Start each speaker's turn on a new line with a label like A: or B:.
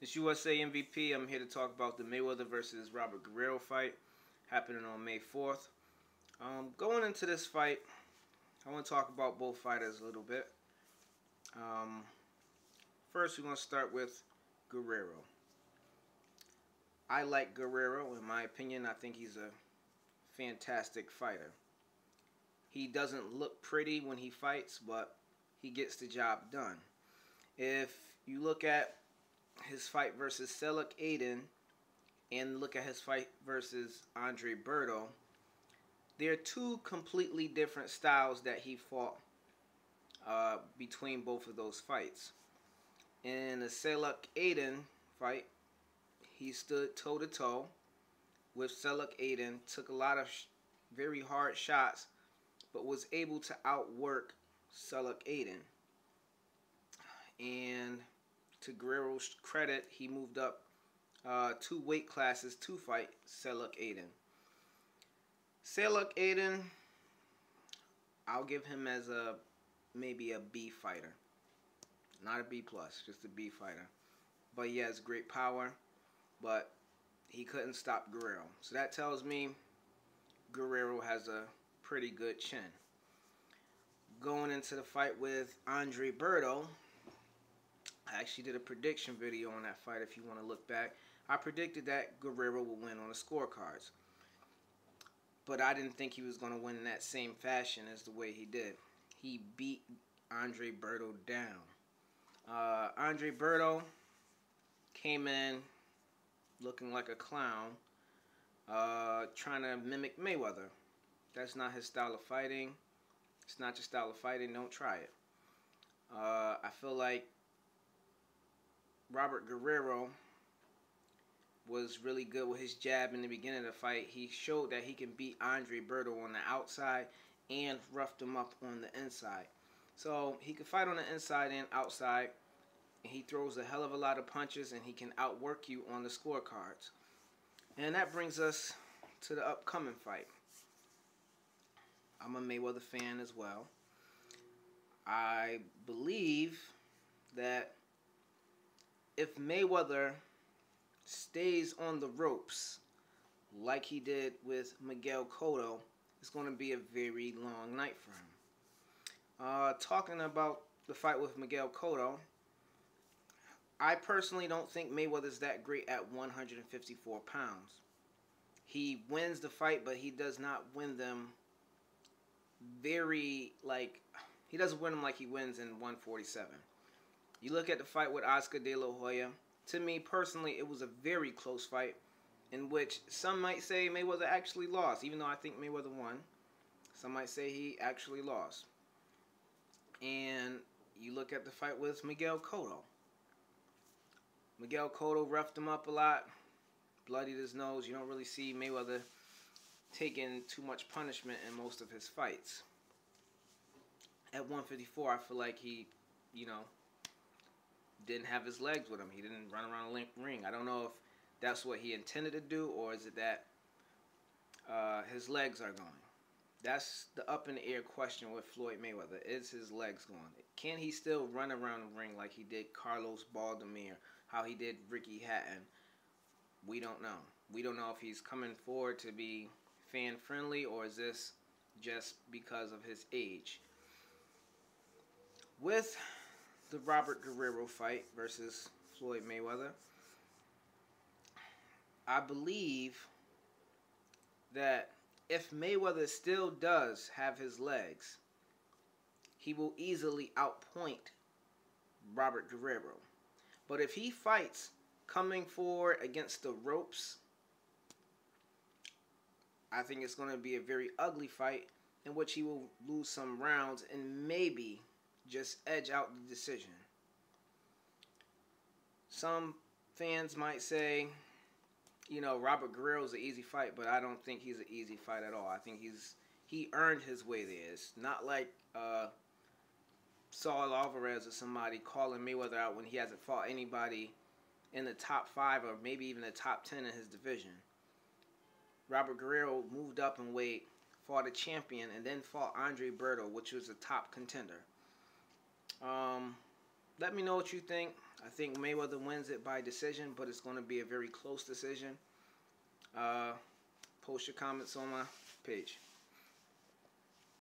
A: It's USA MVP. I'm here to talk about the Mayweather versus Robert Guerrero fight happening on May 4th. Going into this fight, I want to talk about both fighters a little bit. First, we're going to start with Guerrero. I like Guerrero. In my opinion, I think he's a fantastic fighter. He doesn't look pretty when he fights, but he gets the job done. If you look at his fight versus Seluk Aiden and look at his fight versus Andre Berto, they're two completely different styles that he fought between both of those fights. In the Seluk Aiden fight, he stood toe-to-toe with Seluk Aiden, took a lot of very hard shots, but was able to outwork Seluk Aiden. And to Guerrero's credit, he moved up 2 weight classes to fight Seluk Aiden. Seluk Aiden, I'll give him as maybe a B fighter. Not a B plus, just a B fighter. But he has great power, but he couldn't stop Guerrero. So that tells me Guerrero has a pretty good chin. Going into the fight with Andre Berto, I actually did a prediction video on that fight if you want to look back. I predicted that Guerrero would win on the scorecards. But I didn't think he was going to win in that same fashion as the way he did. He beat Andre Berto down. Andre Berto came in looking like a clown, trying to mimic Mayweather. That's not his style of fighting. It's not your style of fighting. Don't try it. I feel like Robert Guerrero was really good with his jab in the beginning of the fight. He showed that he can beat Andre Berto on the outside and roughed him up on the inside. So he can fight on the inside and outside, and he throws a hell of a lot of punches, and he can outwork you on the scorecards. And that brings us to the upcoming fight. I'm a Mayweather fan as well. I believe that if Mayweather stays on the ropes like he did with Miguel Cotto, it's going to be a very long night for him. Talking about the fight with Miguel Cotto, I personally don't think Mayweather's that great at 154 pounds. He wins the fight, but he does not win them he doesn't win them like he wins in 147. You look at the fight with Oscar De La Hoya. To me personally, it was a very close fight in which some might say Mayweather actually lost, even though I think Mayweather won. Some might say he actually lost. And you look at the fight with Miguel Cotto. Miguel Cotto roughed him up a lot, bloodied his nose. You don't really see Mayweather taking too much punishment in most of his fights. At 154, I feel like he, didn't have his legs with him. He didn't run around the ring. I don't know if that's what he intended to do, or is it that his legs are going. That's the up in the air question with Floyd Mayweather. Is his legs going? Can he still run around the ring like he did Carlos Baldomir, how he did Ricky Hatton? We don't know. We don't know if he's coming forward to be fan friendly, or is this just because of his age? With the Robert Guerrero fight versus Floyd Mayweather, I believe that if Mayweather still does have his legs, he will easily outpoint Robert Guerrero. But if he fights coming forward against the ropes, I think it's going to be a very ugly fight in which he will lose some rounds and maybe just edge out the decision. Some fans might say, Robert Guerrero's an easy fight, but I don't think he's an easy fight at all. I think he earned his way there. It's not like Saul Alvarez or somebody calling Mayweather out when he hasn't fought anybody in the top 5 or maybe even the top 10 in his division. Robert Guerrero moved up in weight, fought a champion, and then fought Andre Berto, which was a top contender. Let me know what you think. I think Mayweather wins it by decision, but it's going to be a very close decision. Post your comments on my page.